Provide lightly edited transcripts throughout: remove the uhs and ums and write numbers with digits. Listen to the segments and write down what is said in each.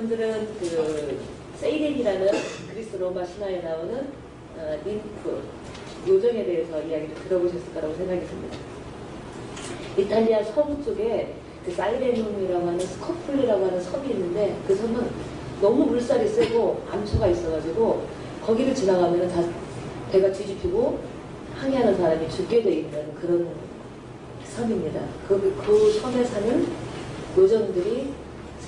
여러분들은 그 세이렌이라는 그리스 로마 신화에 나오는 ним프 요정에 대해서 이야기를 들어보셨을 거라고 생각이 듭니다. 이탈리아 서부 쪽에 그 사이렌움이라고 하는 스코플리라고 하는 섬이 있는데 그 섬은 너무 물살이 세고 암초가 있어가지고 거기를 지나가면 다 배가 뒤집히고 항해하는 사람이 죽게 돼 있는 그런 섬입니다. 그 섬에 사는 요정들이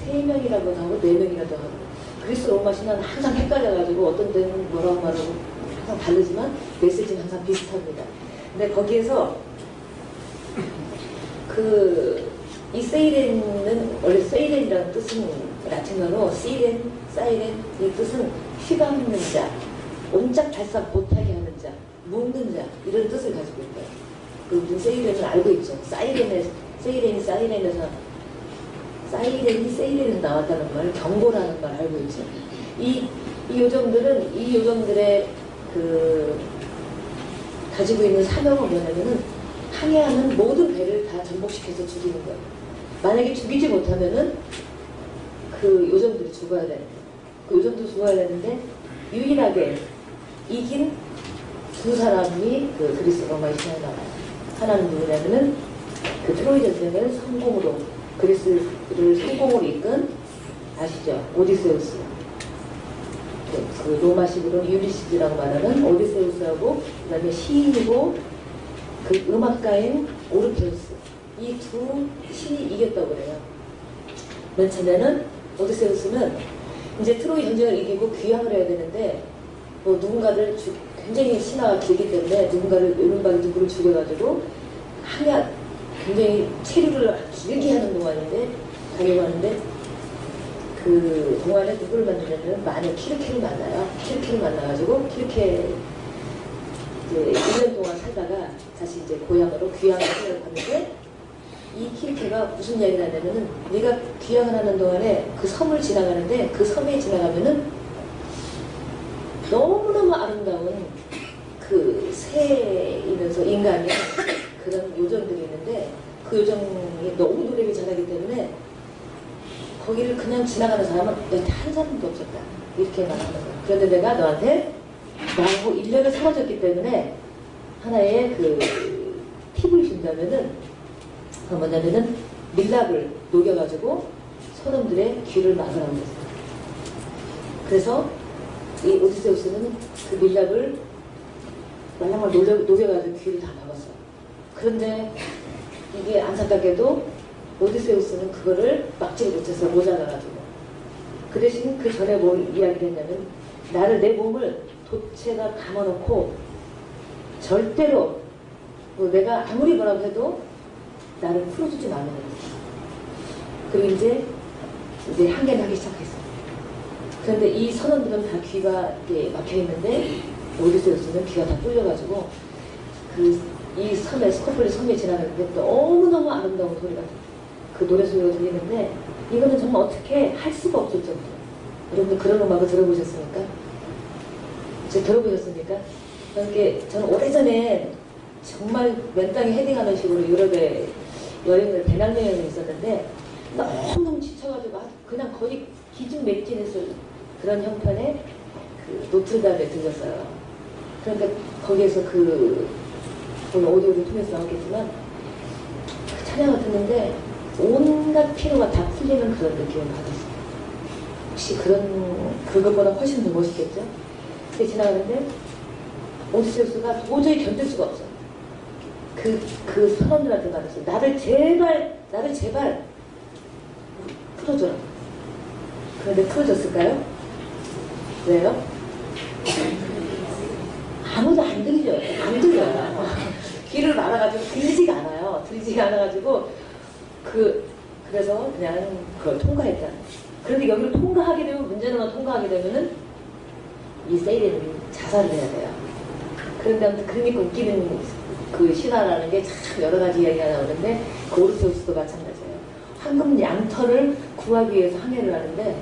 3명이라고도 하고 4명이라도 하고 그리스 로마 신화는 항상 헷갈려가지고 어떤 데는 뭐라고 말하고 항상 다르지만 메시지는 항상 비슷합니다. 근데 거기에서 이 세이렌은 원래 세이렌이라는 뜻은 라틴어로 시렌, 사이렌 이 뜻은 휘감는 자, 옴짝달싹 못하게 하는 자, 묶는 자 이런 뜻을 가지고 있대요. 그 세이렌을 알고 있죠. 세이렌이 세이렌에서 나왔다는 말, 경고라는 말 알고 있죠. 이 요정들의 가지고 있는 사명은 뭐냐면은 항해하는 모든 배를 다 전복시켜서 죽이는 거예요. 만약에 죽이지 못하면은 그 요정들이 죽어야 되는데, 그 요정도 죽어야 되는데 유일하게 이긴 2사람이 그 그리스 로마의 신화에 나와요. 하나는 누구냐면은 그 트로이 전쟁을 성공으로 그리스를 성공으로 이끈 아시죠? 오디세우스. 그 로마식으로 유리시즈라고 말하는 오디세우스하고 그다음에 시인이고 그 음악가인 오르페우스. 이 2신이 이겼다고 그래요. 맨 처음에는 오디세우스는 이제 트로이 전쟁을 이기고 귀향을 해야 되는데 뭐 누군가를 굉장히 신화가 길기 때문에 누구를 죽여가지고 굉장히 체류를 길게 하는 동안인데 가려고 하는데 그 동안에 누구를 만나냐면 마녀 키르케를 만나요. 키르케를 만나가지고 키르케 이제 1년 동안 살다가 다시 이제 고향으로 귀향을 하려고 하는데 이 키르케가 무슨 이야기를 하냐면은 네가 귀향을 하는 동안에 그 섬을 지나가는데 그 섬에 지나가면은 너무너무 아름다운 그 새이면서 인간의 그런 요정들이 있는데 그 요정이 너무 노래를 잘하기 때문에 거기를 그냥 지나가는 사람은 여태 한 사람도 없었다. 이렇게 말하는 거야. 그런데 내가 너한테 나하고 1년을 사라졌기 때문에 하나의 그 팁을 준다면은 뭐냐면은 밀랍을 녹여가지고 소놈들의 귀를 막으라고 했어요. 그래서 이 오디세우스는 그 밀랍을 말랑말 녹여가지고 귀를 다 막았어. 그런데 이게 안타깝게도 오디세우스는 그거를 막지를 못해서 모자라가지고 그 대신 그 전에 뭘 이야기를 했냐면 내 몸을 돛에다 감아놓고 절대로 내가 아무리 뭐라고 해도 나를 풀어주지 말라고 했어. 그리고 이제 항해를 하기 시작했어. 그런데 이 선원들은 다 귀가 막혀있는데 오디세우스는 귀가 다 뚫려가지고 이 섬에 스코플리 섬에 지나가는데 너무너무 아름다운 소리가 그 노래 소리가 들리는데 이거는 정말 어떻게 할 수가 없을 정도. 여러분들 그런 음악을 들어보셨습니까? 들어보셨습니까? 그러니까 저는 오래전에 정말 맨땅에 헤딩하는 식으로 유럽에 배낭여행을 있었는데 너무너무 지쳐가지고 그냥 거의 기진맥진했을 그런 형편의 그 노트르담에 들렸어요. 그러니까 거기에서 물론 오디오를 통해서 나오겠지만 그 찬양을 듣는데 온갖 피로가 다 풀리는 그런 느낌을 받았어요. 혹시 그것보다 훨씬 더 멋있겠죠? 근데 지나가는데 오디세우스가 도저히 견딜 수가 없어. 그 선원들한테 말했어. 나를 제발 풀어줘라. 그런데 풀어줬을까요? 왜요? 아무도 안 들려요. 귀를 막아가지고 들리지가 않아가지고 그래서 그냥 그걸 통과했다. 그런데 여기를 통과하게 되면 문제는 통과하게 되면은 이 세이렌은 자살을 해야 돼요. 그런데 아무튼 그러니까 웃기는 그 신화라는 게 참 여러 가지 이야기가 나오는데 그 오르페우스도 마찬가지예요. 황금 양털을 구하기 위해서 항해를 하는데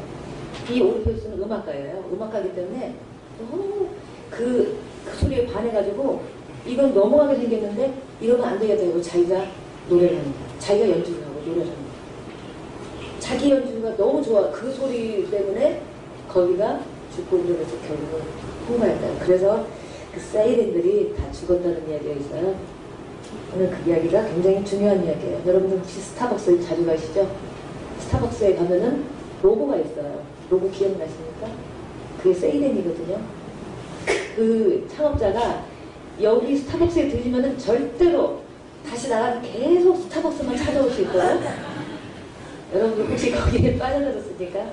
이 오르페우스는 음악가예요. 음악가이기 때문에 너무 그 소리에 반해가지고 이건 넘어가게 생겼는데 이러면 안 되겠다. 이거 자기가 노래를 합니다. 자기가 연주를 하고 노래를 합니다. 자기 연주가 너무 좋아. 그 소리 때문에 거기가 죽고 이러면서 결국은 폭발했다. 그래서 그 사이렌들이 다 죽었다는 이야기가 있어요. 오늘 그 이야기가 굉장히 중요한 이야기예요. 여러분들 혹시 스타벅스 자주 가시죠? 스타벅스에 가면은 로고가 있어요. 로고 기억나십니까? 그게 세이렌이거든요. 그 창업자가 여기 스타벅스에 들리면은 절대로 다시 나가서 계속 스타벅스만 찾아올 수 있도록 여러분들 혹시 거기에 빠져들었으니까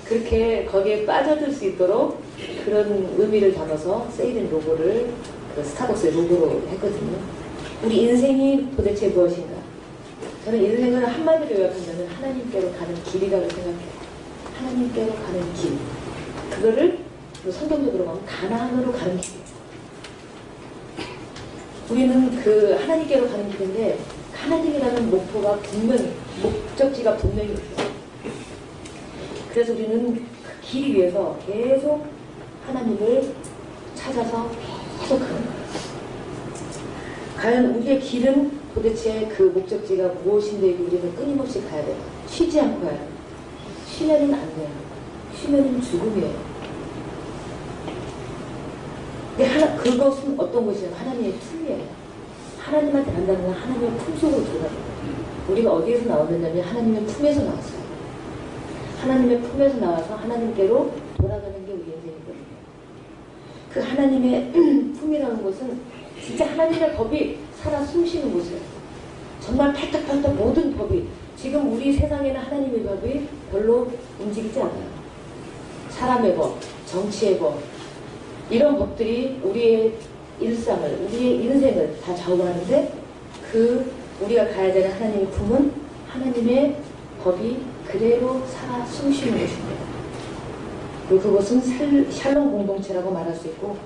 그렇게 거기에 빠져들 수 있도록 그런 의미를 담아서 세이렌 로고를 그 스타벅스의 로고로 했거든요. 우리 인생이 도대체 무엇인가? 저는 인생을 한마디로 요약하면 하나님께로 가는 길이라고 생각해요. 하나님께로 가는 길. 그거를 성경적으로 보면 가나안으로 가는 길이에요. 우리는 그 하나님께로 가는 길인데 하나님이라는 목표가 분명히, 목적지가 분명히 있어요. 그래서 우리는 그 길 위해서 계속 하나님을 찾아서 계속 가는 거예요. 과연 우리의 길은 도대체 그 목적지가 무엇인데 우리는 끊임없이 가야 돼요. 쉬지 않고 가야 돼요. 쉬면은 안 돼요. 쉬면은 죽음이에요. 근데 그것은 어떤 것이냐면 하나님의 품이에요. 하나님한테 간다는 건 하나님의 품속으로 들어가는 거예요. 우리가 어디에서 나오느냐면 하나님의 품에서 나왔어요. 하나님의 품에서 나와서 하나님께로 돌아가는 게 우리 인생이거든요. 그 하나님의 품이라는 것은 진짜 하나님의 법이 살아 숨쉬는 곳이에요. 정말 팔딱팔딱 모든 법이 지금 우리 세상에는 하나님의 법이 별로 움직이지 않아요. 사람의 법, 정치의 법 이런 법들이 우리의 일상을, 우리의 인생을 다 좌우하는데 그 우리가 가야 되는 하나님의 품은 하나님의 법이 그대로 살아 숨쉬는 것입니다. 그리고 그것은 샬롬 공동체라고 말할 수 있고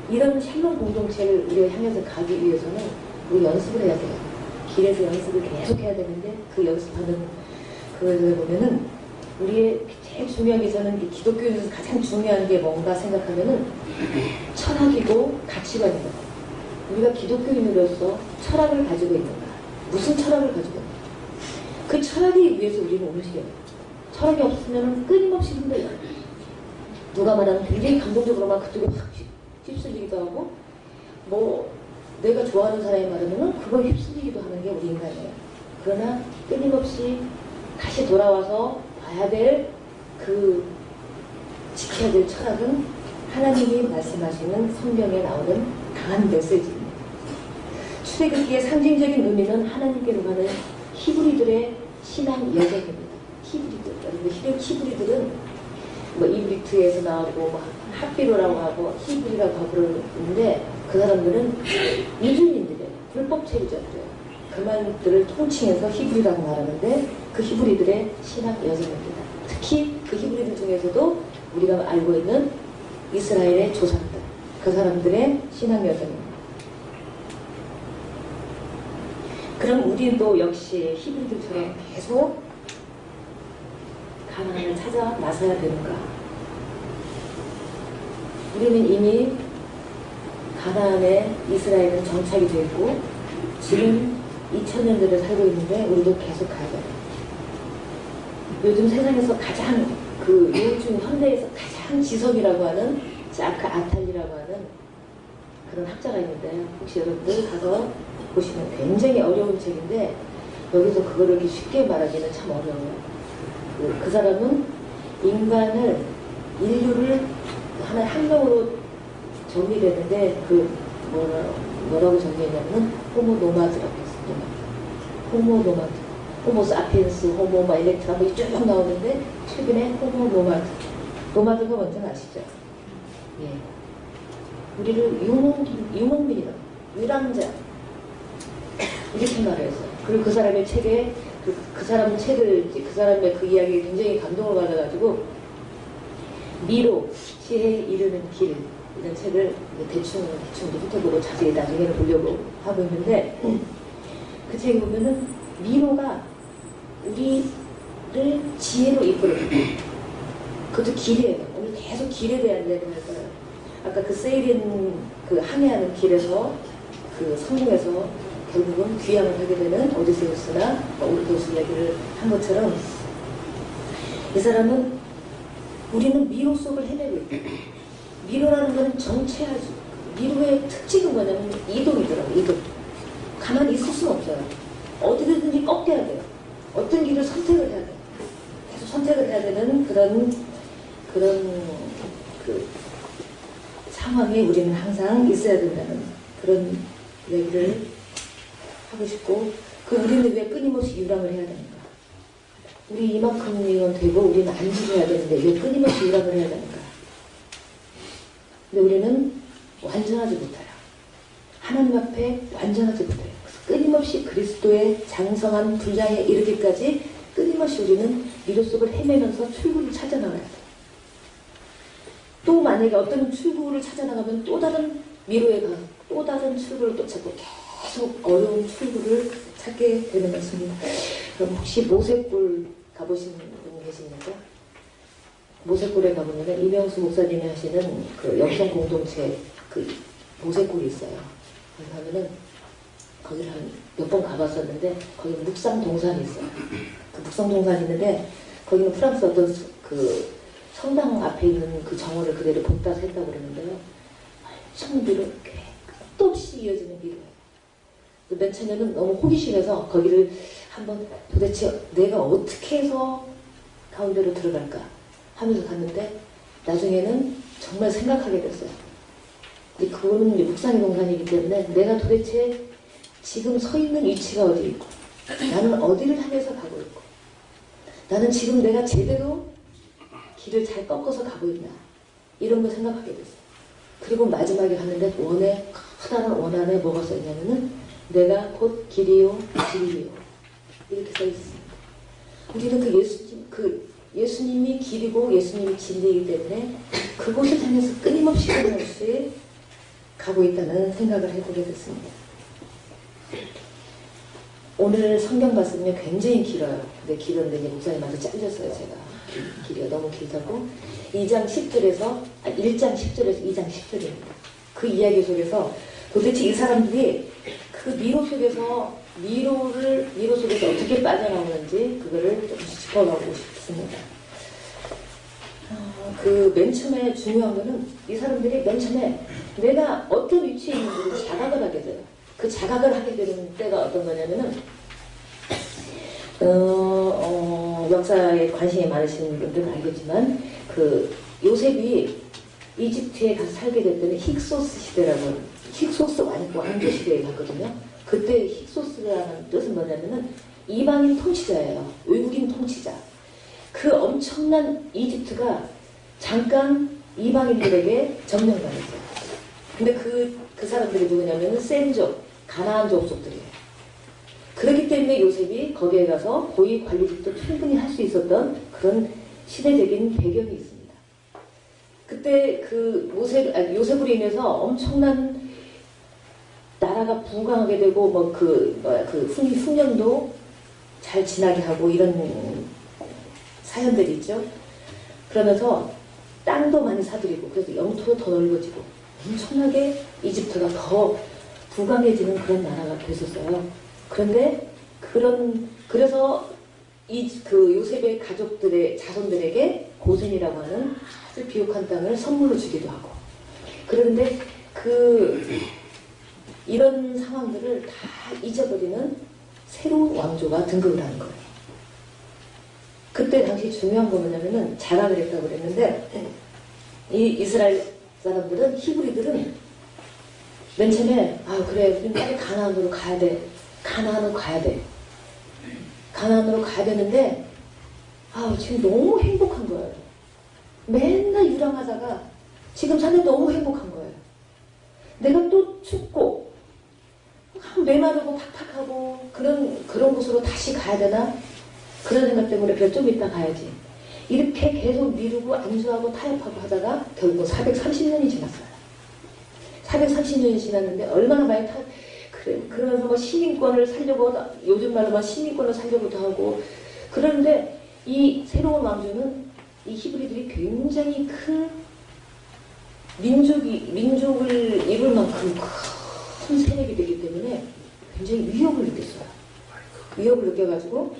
이런 샬롬 공동체를 우리가 향해서 가기 위해서는 우리 연습을 해야 돼요. 길에서 연습을 계속 해야 되는데 그 연습하는 그거를 보면은 우리의 제일 중요한 게 저는 기독교에서 가장 중요한 게 뭔가 생각하면은 철학이고 가치관입니다. 우리가 기독교인으로서 철학을 가지고 있는가? 무슨 철학을 가지고 있는가? 그 철학이 위해서 우리는 움직여요. 철학이 없으면 끊임없이 힘들어요. 누가 말하면 굉장히 감동적으로 막 그쪽에 확 휩쓸리기도 하고 뭐 내가 좋아하는 사람이 말하면 그걸 휩쓸리기도 하는 게 우리 인간이에요. 그러나 끊임없이 다시 돌아와서 봐야 될 그 지켜야 될 철학은 하나님이 말씀하시는 성경에 나오는 강한 메시지입니다. 출애굽기의 상징적인 의미는 하나님께로 가는 히브리들의 신앙 여정입니다. 히브리들, 여러분 히브리들은 뭐 이브리트에서 나오고 뭐 합비로라고 하고 히브리라고 하고 그러는데 그 사람들은 이주민들이에요. 불법 체류자들이에요. 그만들을 통칭해서 히브리라고 말하는데 그 히브리들의 신앙 여정입니다. 특히 그 히브리들 중에서도 우리가 알고 있는 이스라엘의 조상들, 그 사람들의 신앙 여정입니다. 그럼 우리도 역시 히브리들처럼 계속 가나안을 찾아 나서야 되는가? 우리는 이미 가나안에 이스라엘은 정착이 되어 있고 지금 2000년대를 살고 있는데 우리도 계속 가야 돼요. 요즘 세상에서 가장 요즘 현대에서 가장 지성이라고 하는 자크 아탈리라고 하는 그런 학자가 있는데 혹시 여러분들 가서 보시면 굉장히 어려운 책인데 여기서 그거를 이렇게 쉽게 말하기는 참 어려워요. 그 사람은 인류를 하나의 학명으로 정리를 했는데 뭐라고 정리했냐면 호모 노마드라고 했어요. 호모 노마드. 호모 사피엔스, 호모 일렉트라 뭐 쭉 나오는데 최근에 호모 노마드. 노마드가 뭔지 아시죠? 예. 우리를 유목민이라고, 유랑자 이렇게 말했어요. 그리고 그 사람의 책에 그 사람 책을 그 사람의 그 이야기에 굉장히 감동을 받아가지고 미로 지혜에 이르는 길 이런 책을 대충 훑어보고 자세히 나중에는 보려고 하고 있는데 그 책에 보면은 미로가 우리를 지혜로 이끌어요. 그것도 길이에요. 오늘 계속 길에 대한 이야기를 할 거예요. 아까 그 세이린 그 항해하는 길에서 그 성공해서 결국은 귀향을 하게 되는 오디세우스나 우리 교수 이야기를 한 것처럼 이 사람은 우리는 미로 속을 헤매고 있다. 미로라는 것은 정체하지. 미로의 특징은 뭐냐면 이동이더라고요. 이동. 가만히 있을 수는 없어요. 어디든지 꺾여야 돼요. 어떤 길을 선택을 해야 돼요. 계속 선택을 해야 되는 그런 그 상황에 우리는 항상 있어야 된다는 그런 얘기를 하고 싶고, 우리는 왜 끊임없이 유랑을 해야 되는가? 우리 이만큼이면 되고 우리는 안주해야 되는데 왜 끊임없이 유랑을 해야 되는가? 근데 우리는 완전하지 못해요. 하나님 앞에 완전하지 못해요. 그래서 끊임없이 그리스도의 장성한 분량에 이르기까지 끊임없이 우리는 미로 속을 헤매면서 출구를 찾아나가야 돼요. 또 만약에 어떤 출구를 찾아나가면 또 다른 미로에 가, 또 다른 출구를 또 찾고 계속 어려운 출구를 찾게 되는 것입니다. 그럼 혹시 모세골 가보신 분 계십니까? 모세골에 가보면 이명수 목사님이 하시는 그 여성 공동체 그 모세골이 있어요. 거기 가면은 거기를 한 몇 번 가봤었는데 거기 묵상 동산이 있어요. 그 묵상 동산이 있는데 거기는 프랑스 어떤 그 성당 앞에 있는 그 정원을 그대로 본따 샜다고 그러는데요. 엄청 미로 끝도 없이 이어지는 미로예요. 맨 처음에는 너무 호기심에서 거기를 한번 도대체 내가 어떻게 해서 가운데로 들어갈까 하면서 갔는데 나중에는 정말 생각하게 됐어요. 근데 그거는 묵상의 동산이기 때문에 내가 도대체 지금 서 있는 위치가 어디 있고 나는 어디를 향해서 가고 있고 나는 지금 내가 제대로 길을 잘 꺾어서 가고 있나 이런 걸 생각하게 됐어요. 그리고 마지막에 갔는데 커다란 원 안에 뭐가 써있냐면은 내가 곧 길이요 진리요 이렇게 써있습니다. 우리는 예수님이 길이고 예수님이 진리이기 때문에 그곳을 향해서 끊임없이 가고 있다는 생각을 해보게 됐습니다. 오늘 성경 말씀이 굉장히 길어요. 근데 길었는데 이제 목사님한테 잘렸어요. 제가 길이가 너무 길다고 1장 10절에서 2장 10절입니다. 그 이야기 속에서 도대체 이 사람들이 그 미로 속에서 어떻게 빠져나오는지 그거를 좀 짚어가고 싶습니다. 그 맨 처음에 중요한 거는 이 사람들이 맨 처음에 내가 어떤 위치에 있는지를 자각을 하게 돼요. 그 자각을 하게 되는 때가 어떤 거냐면은 역사에 관심이 많으신 분들은 알겠지만 그 요셉이 이집트에 가서 살게 됐더니 힉소스 시대라고 힉소스 왕조 시대에 갔거든요. 그때 힉소스라는 뜻은 뭐냐면은 이방인 통치자예요. 외국인 통치자. 그 엄청난 이집트가 잠깐 이방인들에게 점령당했어요. 근데 그 사람들이 누구냐면은 셈족, 가나안 족속들이에요. 그렇기 때문에 요셉이 거기에 가서 고위 관리직도 충분히 할 수 있었던 그런 시대적인 배경이 있습니다. 그때 요셉으로 인해서 엄청난 나라가 부강하게 되고 훈련도 잘 지나게 하고 이런 사연들이 있죠. 그러면서 땅도 많이 사들이고 그래서 영토도 더 넓어지고 엄청나게 이집트가 더 부강해지는 그런 나라가 됐었어요. 그런데 그래서 요셉의 가족들의 자손들에게 고센이라고 하는 아주 비옥한 땅을 선물로 주기도 하고 그런데 이런 상황들을 다 잊어버리는 새로운 왕조가 등극을 하는 거예요. 그때 당시 중요한 거 뭐냐면은 자각을 했다고 그랬는데 이 이스라엘 사람들은 히브리들은 맨 처음에 그래 우리 빨리 가나안으로 가야 돼. 가나안으로 가야 되는데 지금 너무 행복한 거예요. 맨날 유랑하다가 지금 사는 너무 행복한 거예요. 내가 또 춥고 메마르고 팍팍하고 그런 곳으로 다시 가야 되나? 그런 생각 때문에 그래 좀 이따 가야지. 이렇게 계속 미루고 안주하고 타협하고 하다가 결국 430년이 지났어요. 430년이 지났는데 얼마나 많이 그러면서 시민권을 살려고 요즘 말로 시민권을 살려고도 하고 그런데 이 새로운 왕조는 이 히브리들이 굉장히 큰 민족을 이룰 만큼 큰 세력이 되기 때문에 굉장히 위협을 느꼈어요. 위협을 느껴가지고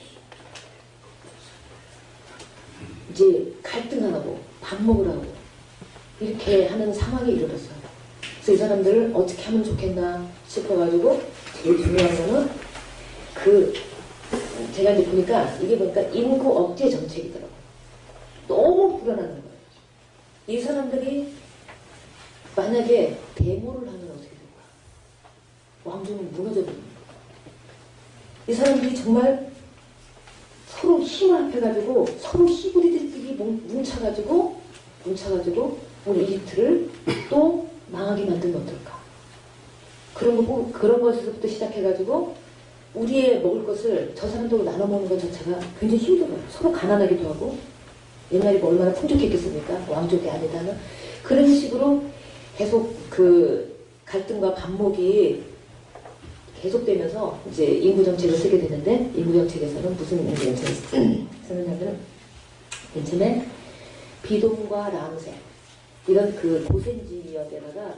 이제 갈등하고 밥 먹으라고 이렇게 하는 상황에 이르렀어요. 그래서 이 사람들을 어떻게 하면 좋겠나 싶어가지고 제일 중요한 거는 제가 이제 보니까 이게 보니까 인구 억제 정책이더라고요. 너무 불안한 거예요. 이 사람들이 만약에 데모를 하면 어떻게 될까? 왕조는 무너져버립니다. 이 사람들이 정말 서로 힘을 합해가지고 서로 히브리들끼리 뭉쳐가지고 우리 이집트를 또 망하게 만들면 어떨까? 그런 것에서부터 시작해가지고 우리의 먹을 것을 저 사람들하고 나눠 먹는 것 자체가 굉장히 힘들어요. 서로 가난하기도 하고 옛날에 뭐 얼마나 풍족했겠습니까? 왕족이 아니다는 그런 식으로 계속 그 갈등과 반목이 계속되면서 이제 인구 정책을 쓰게 되는데 인구 정책에서는 무슨 인구 정책을 쓰느냐면 맨 처음에 비돔과 람세 이런 그 고센지역에다가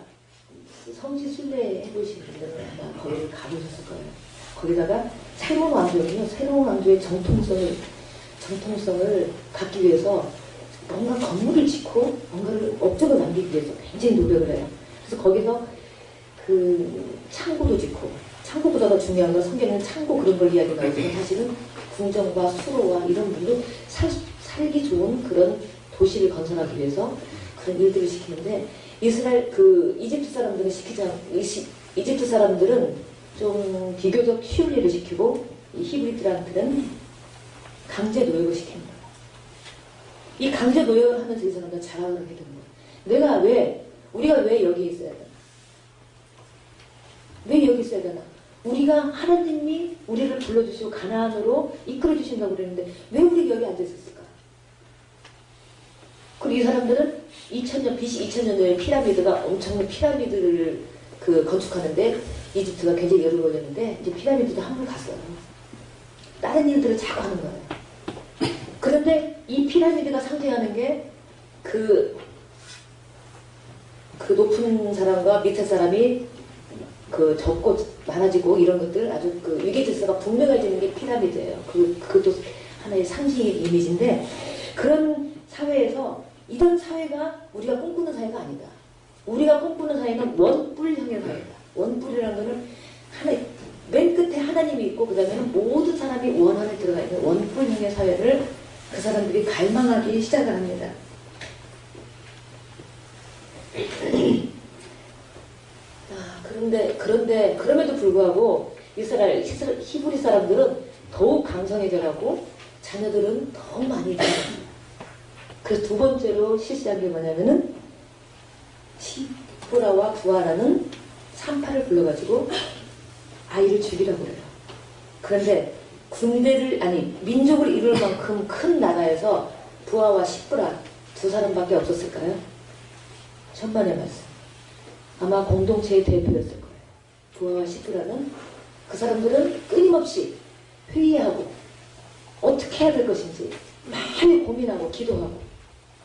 성지 순례해 보신 분들은 아마 거기를 가보셨을 거예요. 거기다가 새로운 왕조는요, 새로운 왕조의 정통성을 갖기 위해서 뭔가 건물을 짓고 뭔가를 업적을 남기기 위해서 굉장히 노력을 해요. 그래서 거기서 그 창고도 짓고, 창고보다 더 중요한 건 성경에는 창고 그런 걸 이야기 나오지만 사실은 궁정과 수로와 이런 분도 살기 좋은 그런 도시를 건설하기 위해서 그런 일들을 시키는데 이집트 사람들은 이집트 사람들은 좀 비교적 쉬운 일을 시키고 이 히브리들한테는 강제 노역을 시키는 거예요. 이 강제 노역을 하면서 이 사람들은 자랑을 하게 되는 거예요. 우리가 왜 여기 있어야 되나? 왜 여기 있어야 되나? 우리가 하나님이 우리를 불러주시고 가나안으로 이끌어주신다고 그랬는데 왜 우리가 여기 앉아있었을까? 그리고 이 사람들은 BC 2000년 전에 피라미드가 엄청난 피라미드를 건축하는데 이집트가 굉장히 열을 올렸는데 이제 피라미드도 한번 갔어요. 다른 일들을 자꾸 하는 거예요. 그런데 이 피라미드가 상징하는 게 그 높은 사람과 밑에 사람이 적고 많아지고 이런 것들 아주 위계 질서가 분명해지는 게 피라미드예요. 그것도 하나의 상징의 이미지인데 그런 사회에서 이런 사회가 우리가 꿈꾸는 사회가 아니다. 우리가 꿈꾸는 사회는 원뿔형의 사회다. 원뿔이라는 거는 맨 끝에 하나님이 있고 그 다음에는 모든 사람이 원 안에 들어가 있는 원뿔형의 사회를 그 사람들이 갈망하기 시작을 합니다. 그럼에도 불구하고 히브리 사람들은 더욱 강성해져가고 자녀들은 더 많이 자랍니다. 그래서 두 번째로 실시한 게 뭐냐면은 시브라와 부하라는 산파를 불러가지고 아이를 죽이라고 그래요. 그런데 민족을 이룰 만큼 큰 나라에서 부하와 시브라 두 사람밖에 없었을까요? 천만의 말씀. 아마 공동체의 대표였을 거예요. 부하와 시브라는 그 사람들은 끊임없이 회의하고 어떻게 해야 될 것인지 많이 고민하고 기도하고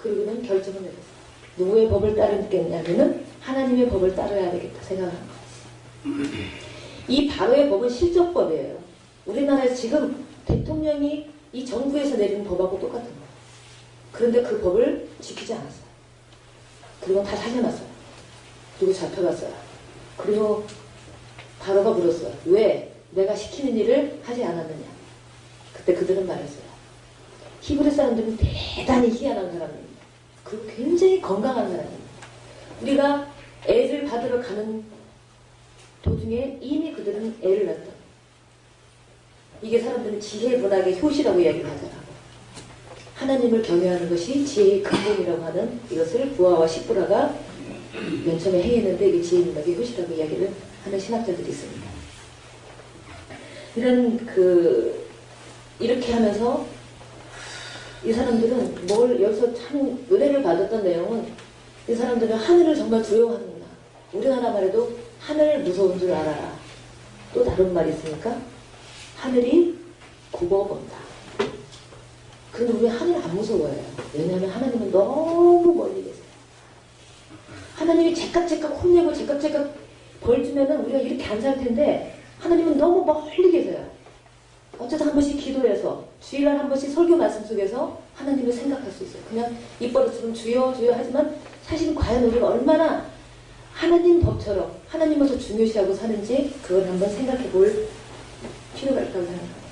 그리고는 결정을 내렸어요. 누구의 법을 따르겠냐면은 하나님의 법을 따라야 되겠다 생각하는 거예요. 이 바로의 법은 실적법이에요. 우리나라에서 지금 대통령이 이 정부에서 내리는 법하고 똑같은 거예요. 그런데 그 법을 지키지 않았어요. 그리고 다 살려놨어요. 그리고 잡혀갔어요. 그리고 바로가 물었어요. 왜 내가 시키는 일을 하지 않았느냐. 그때 그들은 말했어요. 히브리 사람들은 대단히 희한한 사람입니다. 그리고 굉장히 건강한 사람입니다. 우리가 애를 받으러 가는 도중에 이미 그들은 애를 낳았다. 이게 사람들은 지혜 문학의 효시라고 이야기를 하잖아. 하나님을 경외하는 것이 지혜의 근본이라고 하는 이것을 부하와 시브라가 맨 처음에 행했는데 이게 지혜 문학의 효시라고 이야기를 하는 신학자들이 있습니다. 이렇게 하면서 이 사람들은 여기서 참 은혜를 받았던 내용은 이 사람들은 하늘을 정말 두려워하는구나. 우리나라 말에도 하늘 무서운 줄 알아라. 또 다른 말이 있으니까 하늘이 굽어본다. 그런데 우리 하늘 안 무서워해요. 왜냐하면 하나님은 너무 멀리 계세요. 하나님이 제깍제깍 혼내고 제깍제깍 벌 주면은 우리가 이렇게 안 살 텐데 하나님은 너무 멀리 계세요. 어쩌다 한 번씩 기도해서 주일날 한 번씩 설교 말씀 속에서 하나님을 생각할 수 있어요. 그냥 입버릇처럼 주여 주여 하지만 사실은 과연 우리가 얼마나 하나님 법처럼 하나님을 더 중요시하고 사는지 그걸 한번 생각해 볼 필요가 있다고 생각합니다.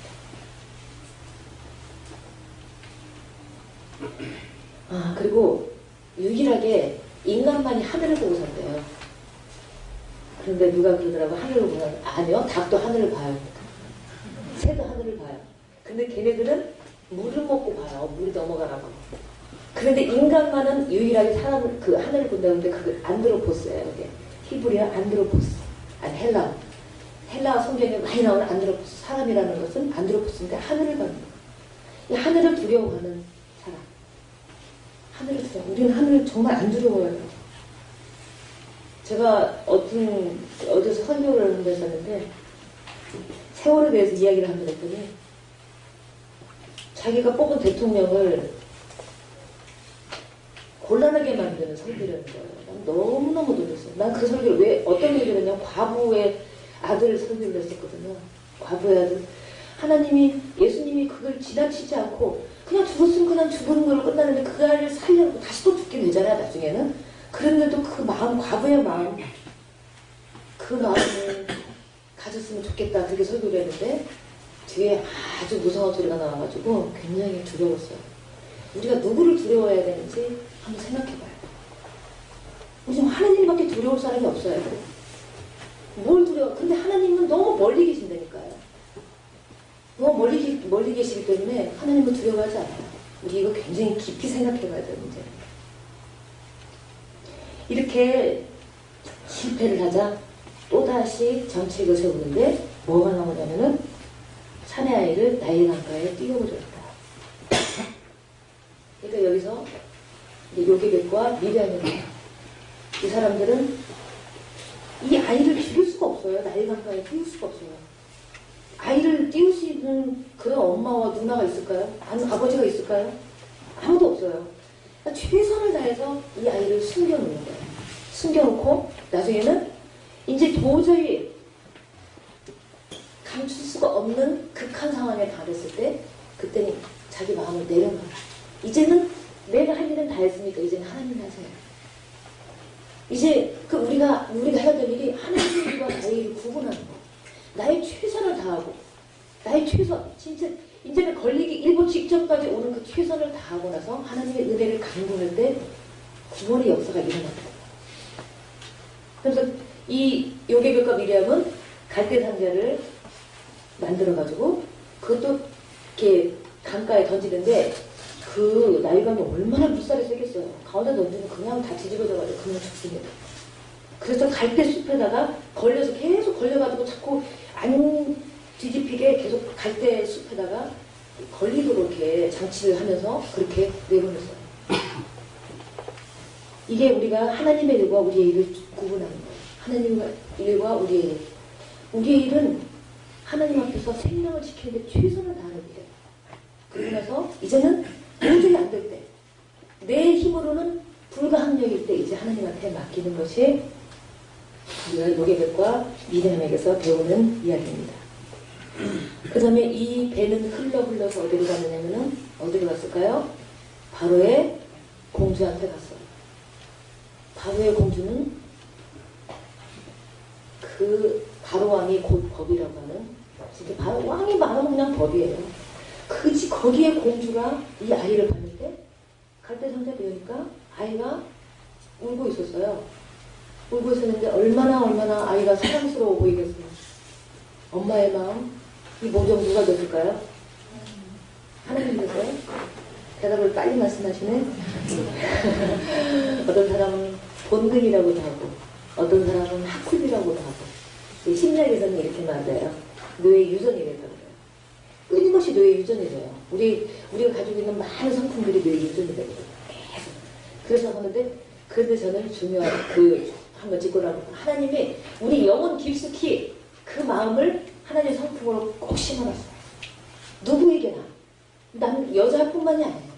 그리고 유일하게 인간만이 하늘을 보고 산대요. 그런데 누가 그러더라고, 하늘을 보면 아니요, 닭도 하늘을 봐요. 새도 하늘을 봐요. 근데 걔네들은 물을 먹고 봐요. 물이 넘어가라고. 그런데 인간만은 유일하게 사람을 그 하늘을 본다는데 그게 안드로포스예요. 그게 히브리어 안드로포스, 아니 헬라어 성경에 많이 나오는 안드로포스. 사람이라는 것은 안드로포스인데 하늘을 봐는 거예요. 이 하늘을 두려워하는 사람. 하늘을 두려워. 우리는 하늘을 정말 안 두려워해요. 제가 어디서 설교를 하는 데 있었는데 세월에 대해서 이야기를 한번 했더니 자기가 뽑은 대통령을 곤란하게 만드는 설교를 하는 거예요. 난 너무너무 놀랐어요. 난 그 설교를 왜, 어떤 얘기를 했냐면 과부의 아들 설교를 했었거든요. 과부의 아들. 하나님이, 예수님이 그걸 지나치지 않고 그냥 죽었으면 그냥 죽은 걸로 끝나는데 그 아이를 살려고 다시 또 죽게 되잖아요, 나중에는. 그런데도 그 마음, 과부의 마음, 그 마음을 가졌으면 좋겠다. 그렇게 설교를 했는데 뒤에 아주 무서운 소리가 나와가지고 굉장히 두려웠어요. 우리가 누구를 두려워해야 되는지 한번 생각해봐요. 우리 지금 하나님밖에 두려울 사람이 없어요. 뭘 두려워? 근데 하나님은 너무 멀리 계신다니까요. 너무 멀리 계시기 때문에 하나님을 두려워하지 않아요. 우리 이거 굉장히 깊이 생각해봐야 돼요, 문제. 이렇게 실패를 하자 또다시 정책을 세우는데 뭐가 나오냐면은 사내 아이를 나일 강가에 띄워버렸다. 그러니까 여기서 요게벳과 미디안입니다. 이 사람들은 이 아이를 죽일 수가 없어요. 나일 강가에 띄울 수가 없어요. 아이를 띄울 수 있는 그런 엄마와 누나가 있을까요? 아버지가 있을까요? 아무도 없어요. 그러니까 최선을 다해서 이 아이를 숨겨놓는 거예요. 숨겨놓고 나중에는 이제 도저히 감출 수가 없는 극한 상황에 달했을 때 그때는 자기 마음을 내려놔라. 이제는 내가 할 일은 다 했으니까 이제는 하나님이 하세요. 이제 그 우리가 해야 될 일이 하나님과 나의 구분하는 거. 나의 최선을 다하고 나의 최선, 진짜 이제는 걸리기 일보 직전까지 오는 그 최선을 다하고 나서 하나님의 은혜를 강구할 때 구원의 역사가 일어납니다. 그래서 이 요게벳과 미리암은 갈대 상자를 만들어가지고 그것도 이렇게 강가에 던지는데 그 나일강이 얼마나 물살이 세겠어요. 가운데 던지면 그냥 다 뒤집어져가지고 그냥 죽습니다. 그래서 갈대 숲에다가 걸려서 계속 걸려가지고 자꾸 안 뒤집히게 계속 갈대 숲에다가 걸리도록 이렇게 장치를 하면서 그렇게 내보냈어요. 이게 우리가 하나님의 일과 우리의 일을 구분하는 거예요. 하나님의 일과 우리의 일. 우리의 일은 하나님 앞에서 생명을 지키는 데 최선을 다하는 일이에요. 그러고 나서 이제는 도저히 안 될 때, 내 힘으로는 불가항력일 때 이제 하나님한테 맡기는 것이 우리가 요게벳과 미디안에게서 배우는 이야기입니다. 그 다음에 이 배는 흘러서 어디로 갔느냐면은 어디로 갔을까요? 바로의 공주한테 갔어요. 바로의 공주는 그 바로 왕이 곧 법이라고 하는 진짜 바로 왕이 말하면 그냥 법이에요. 거기에 공주가 이 아이를 봤는데 갈대 상자 배우니까 아이가 울고 있었어요. 울고 있었는데 얼마나 아이가 사랑스러워 보이겠어요. 엄마의 마음, 이 모종 누가 줬을까요? 하나님께서요? 대답을 빨리 말씀하시네. 어떤 사람은 본능이라고도 하고 어떤 사람은 학습이라고도 하고 심리학에서는 이렇게 말해요. 뇌의 유전이라고 그래요. 끊임없이 뇌의 유전이래요. 우리가 가지고 있는 많은 성품들이 뇌의 유전이거든요. 계속. 그래서 하는데 그런데 저는 중요한 한번 짚고 나면 하나님이 우리 영혼 깊숙이 그 마음을 하나님의 성품으로 꼭 심어놨어요. 누구에게나. 난 여자뿐만이 아니에요.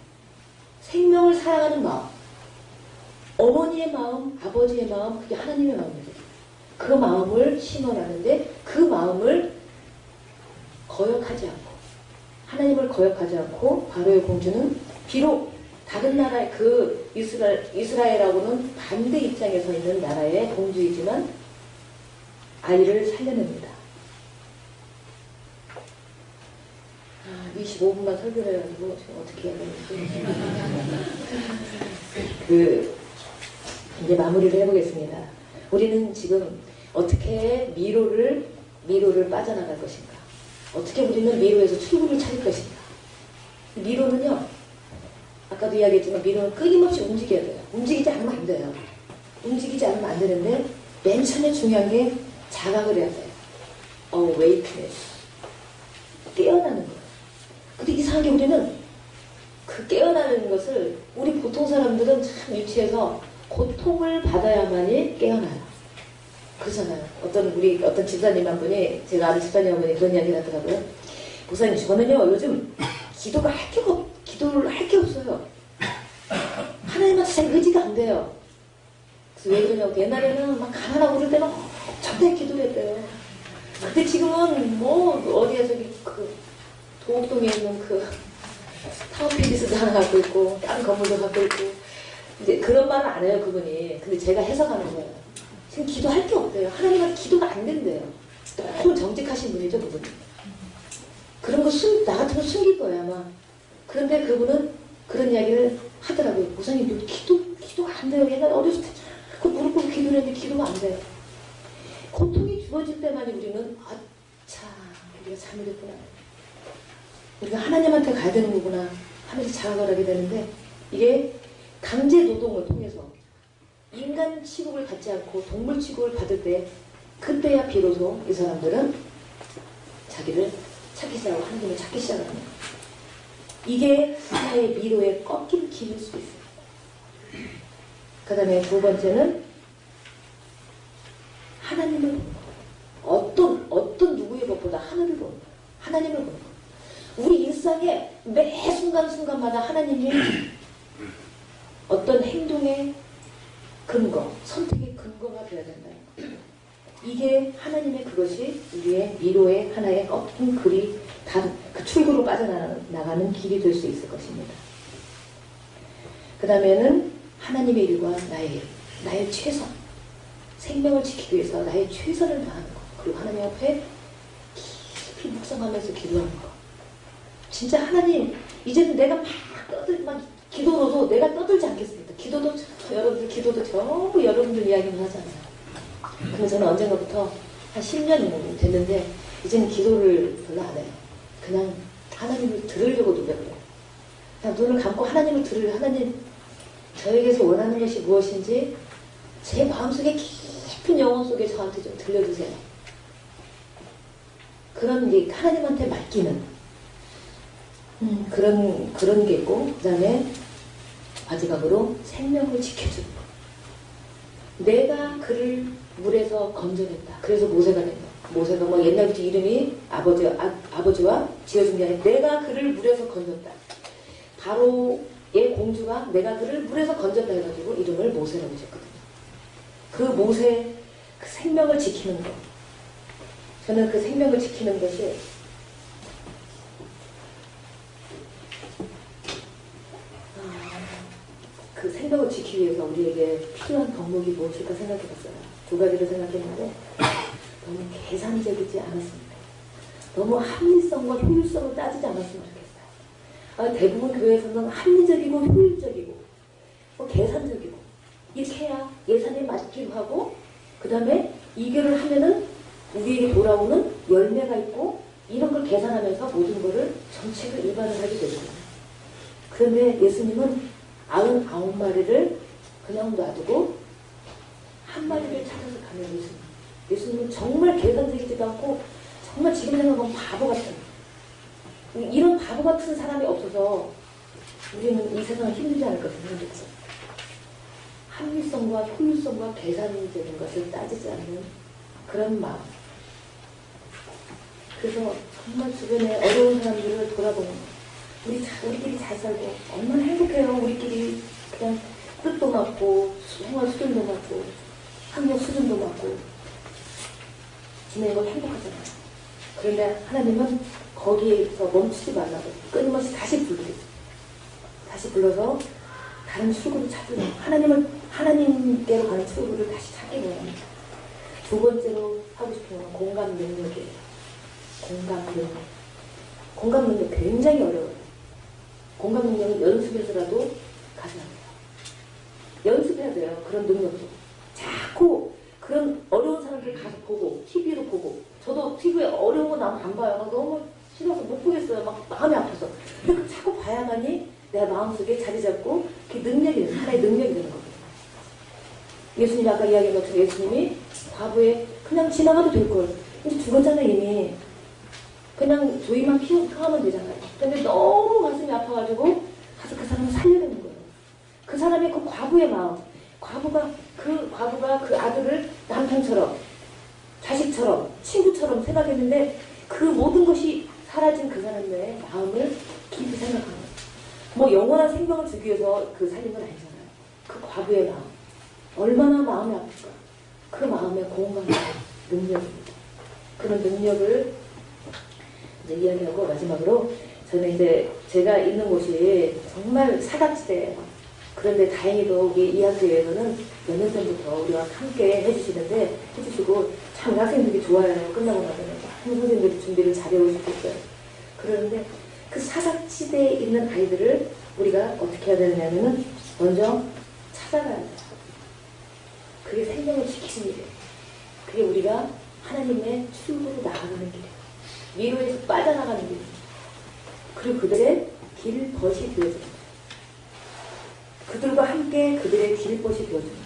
생명을 사랑하는 마음, 어머니의 마음, 아버지의 마음, 그게 하나님의 마음이거든요. 그 마음을 심어놨는데 그 마음을 거역하지 않고 하나님을 거역하지 않고 바로의 공주는 비록 다른 나라의 그 이스라엘하고는 반대 입장에 서 있는 나라의 공주이지만 아이를 살려냅니다. 25분만 설교를 해가지고 지금 어떻게 해야 되는지 이제 마무리를 해보겠습니다. 우리는 지금 어떻게 미로를 빠져나갈 것인가, 어떻게 우리는 미로에서 출구를 찾을 것인가. 미로는요, 아까도 이야기했지만 미로는 끊임없이 움직여야 돼요. 움직이지 않으면 안 돼요. 움직이지 않으면 안 되는데 맨 처음에 중요한 게 자각을 해야 돼요. awakeness, 깨어나는 거예요. 근데 이상하게 우리는 그 깨어나는 것을 우리 보통 사람들은 참 유치해서 고통을 받아야만이 깨어나요. 그러잖아요. 어떤 집사님 한 분이, 제가 아는 집사님 한 분이 그런 이야기 하더라고요. 목사님, 저는요 요즘 기도를 할 게 없어요. 하나님한테 잘 의지가 안 돼요. 그래서 왜 그러냐고. 옛날에는 막 가난하고 그럴 때는 정말 기도를 했대요. 근데 지금은 뭐 어디에 저기 도곡동에 있는 타운필리스도 하나 갖고 있고 다른 건물도 갖고 있고, 이제 그런 말은 안 해요 그분이. 근데 제가 해석하는 거예요. 지금 기도할 게 없대요. 하나님한테 기도가 안 된대요. 너무 정직하신 분이죠 그분이. 그런 거 나 같으면 숨길 거예요 아마. 그런데 그분은 그런 이야기를 하더라고요. 목사님, 기도가 안 돼요. 옛날에 어렸을 때 자꾸 무릎 꿇고 기도를 했는데 기도가 안 돼요. 고통이 주어질 때만이 우리는 우리가 잘못했구나, 우리가 하나님한테 가야 되는 거구나 하면서 자각을 하게 되는데, 이게 강제 노동을 통해서 인간 취급을 받지 않고 동물 취급을 받을 때, 그때야 비로소 이 사람들은 자기를 찾기 시작하고 하나님을 찾기 시작합니다. 이게 하나의 미로의 꺾인 길일 수 있어요. 그 다음에 두 번째는 하나님을 보는 거. 어떤 누구의 것보다 하늘을 보는 거. 하나님을 보는 거. 우리 일상의 매 순간순간마다 하나님이 어떤 행동의 근거, 선택의 근거가 되어야 된다. 이게 하나님의 그것이 우리의 미로의 하나의 꺾인 글이 그 출구로 빠져나가는 길이 될 수 있을 것입니다. 그 다음에는 하나님의 일과 나의 최선, 생명을 지키기 위해서 나의 최선을 다하는 것, 그리고 하나님 앞에 깊이 묵상하면서 기도하는 것. 진짜 하나님, 이제는 내가 막 기도로도 내가 떠들지 않겠습니다. 여러분들 기도도 전부 여러분들 이야기만 하잖아요. 그래서 저는 언젠가부터 한 10년 됐는데 이제는 기도를 별로 안 해요. 그냥 하나님을 들으려고 노력을 해요. 그냥 눈을 감고 하나님, 저에게서 원하는 것이 무엇인지 제 마음속에 깊은 영혼 속에 저한테 좀 들려주세요. 그런 게 하나님한테 맡기는 그런 게 있고, 그 다음에 마지막으로 생명을 지켜주는 것. 내가 그를 물에서 건져냈다. 그래서 모세가 된다. 모세가 뭐 옛날부터 이름이 아버지와 지어준 게 아니라 내가 그를 물에서 건졌다. 바로의 공주가 내가 그를 물에서 건졌다 해가지고 이름을 모세라고 지었거든요. 그 모세, 그 생명을 지키는 것. 저는 그 생명을 지키는 것이 그 생명을 지키기 위해서 우리에게 필요한 덕목이 무엇일까 생각해봤어요. 두 가지를 생각했는데 너무 계산적이지 않았습니다. 너무 합리성과 효율성을 따지지 않았으면 좋겠어요. 대부분 교회에서는 합리적이고 효율적이고 계산적이고 이렇게 해야 예산에 맞기도 하고, 그 다음에 이거를 하면은 우리에게 돌아오는 열매가 있고, 이런 걸 계산하면서 모든 거를 정책을 위반을 하게 되거든요. 그런데 예수님은 99마리를 그냥 놔두고 한 마리를 찾아서 가는 예수님은 정말 계산적이지도 않고 정말 지금 생각하면 바보 같은, 이런 바보 같은 사람이 없어서 우리는 이 세상을 힘들지 않을 것을 생각했어요. 합리성과 효율성과 계산적인 것을 따지지 않는 그런 마음. 그래서 정말 주변에 어려운 사람들을 돌아보는 거예요. 우리끼리 잘 살고 얼마나 행복해요. 우리끼리 그냥 뜻도 맞고 생활 수준도 맞고 학력 수준도 맞고 지내는 걸 행복하잖아요. 그런데 하나님은 거기에서 멈추지 말라고 끊임없이 다시 부르고 다시 불러서 다른 출구를 찾으려 하나님께로 가는 출구를 다시 찾게 돼요. 두 번째로 하고 싶은 건 공감 능력이에요. 공감 능력 굉장히 어려워요. 공감 능력은 연습해서라도 가져야 돼요. 연습해야 돼요. 그런 능력도. 자꾸 그런 어려운 사람들 가서 보고 TV로 보고 저도 TV에 어려운 거 나오면 안 봐요. 너무 싫어서 못 보겠어요. 막 마음이 아파서. 근데 자꾸 봐야만이 내 마음속에 자리 잡고 그게 능력이 되는 하나의 능력이 되는 거거든요. 예수님이 아까 이야기한 것처럼 예수님이 과부에 그냥 지나가도 될걸. 이제 죽었잖아요 이미. 그냥 조이만 피하면 되잖아요. 근데 너무 가슴이 아파가지고 가서 그 사람을 살려야 되는 거예요. 그 사람의 그 과부의 마음. 과부가 그 아들을 남편처럼 자식처럼 친구처럼 생각했는데 그 모든 것이 사라진 그 사람의 마음을 깊이 생각하는 거예요. 뭐 영원한 생명을 주기 위해서 그 살린 건 아니잖아요. 그 과부의 마음. 얼마나 마음이 아플까. 그 마음의 공감의 능력입니다. 그런 능력을 이제 이야기하고 마지막으로 저는 이제 제가 있는 곳이 정말 사각지대예요. 그런데 다행히도 우리 이 학교에서는 몇 년 전부터 우리와 함께 해주시고 참 학생들이 좋아해요. 끝나고 나서는 선생님들이 준비를 잘해오시고 있어요. 그러는데 그 사각지대에 있는 아이들을 우리가 어떻게 해야 되느냐면은 먼저 찾아가야 돼요. 그게 생명을 지키는 일이에요. 그게 우리가 하나님의 출구로 나가는 길이에요. 미로에서 빠져나가는 길이에요. 그리고 그들의 길벗이 되어줍니다. 그들과 함께 그들의 길벗이 되어주는 거예요.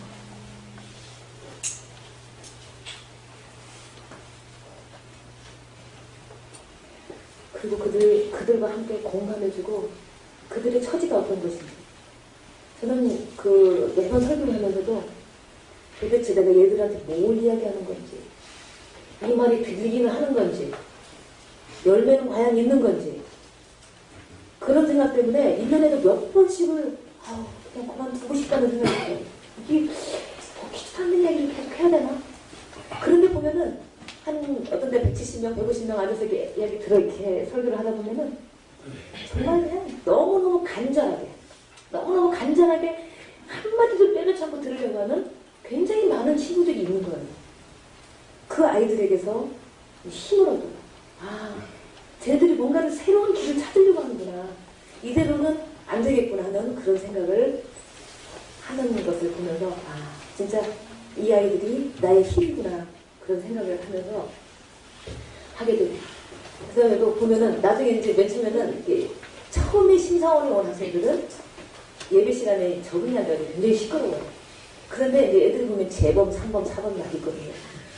그리고 그들과 함께 공감해주고 그들의 처지가 어떤 것인지. 저는 매번 설교를 하면서도 도대체 내가 얘들한테 뭘 이야기하는 건지, 이 말이 들리기는 하는 건지, 열매는 과연 있는 건지, 그런 생각 때문에 1년에도 몇 번씩을 그냥 그만두고 싶다는 생각이 들어요. 이게 귀찮은 얘기를 계속 해야 되나? 그런데 보면은 어떤 데 170명, 150명 앉아서 이야기 이렇게 설교를 하다 보면은 정말 그냥 너무너무 간절하게 한마디도 빼놓지 않고 들으려고 하는 굉장히 많은 친구들이 있는 거예요. 그 아이들에게서 힘을 얻어요. 쟤들이 뭔가를 새로운 길을 찾으려고 하는구나. 이대로는 안 되겠구나 하는 그런 생각을 하는 것을 보면서 진짜 이 아이들이 나의 힘이구나 그런 생각을 하면서 하게 됩니다. 그래서 보면은 나중에 이제 맨 처음에는 처음에 심사원이 온 학생들은 예배 시간에 적응이 안 돼서 굉장히 시끄러워요. 그런데 이제 애들 보면 재범, 3범, 4범이 막 있거든요.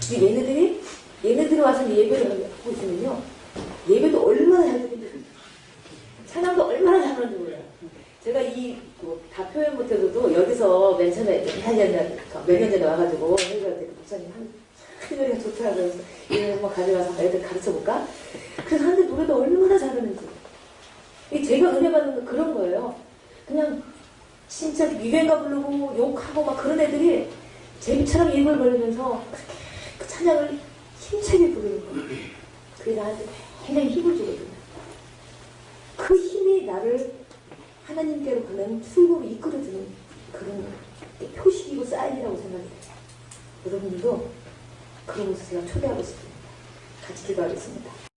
근데 얘네들이 와서 예배를 하고 있으면요. 예배도 얼마나 잘 드리는지, 찬양도 얼마나 잘하는지 몰라요. 제가 다 표현 못해도 여기서 맨 처음에 몇 년 전에 와가지고 회의할 때 목사님 한 노래가 좋더라고요. 그래서 이거 한번 가져가서 애들 가르쳐볼까? 그래서 하는데 노래도 얼마나 잘하는지. 제가 은혜 받는 건 그런 거예요. 그냥 진짜 유행가 부르고 욕하고 막 그런 애들이 재미처럼 입을 벌리면서 그 찬양을 힘차게 부르는 거예요. 그게 나한테 굉장히 힘을 주거든요. 그 힘이 나를 하나님께로 가는 출구로 이끌어주는 그런 표식이고 사인이라고 생각해요. 여러분들도 그런 곳을 제가 초대하고 싶습니다. 같이 기도하겠습니다.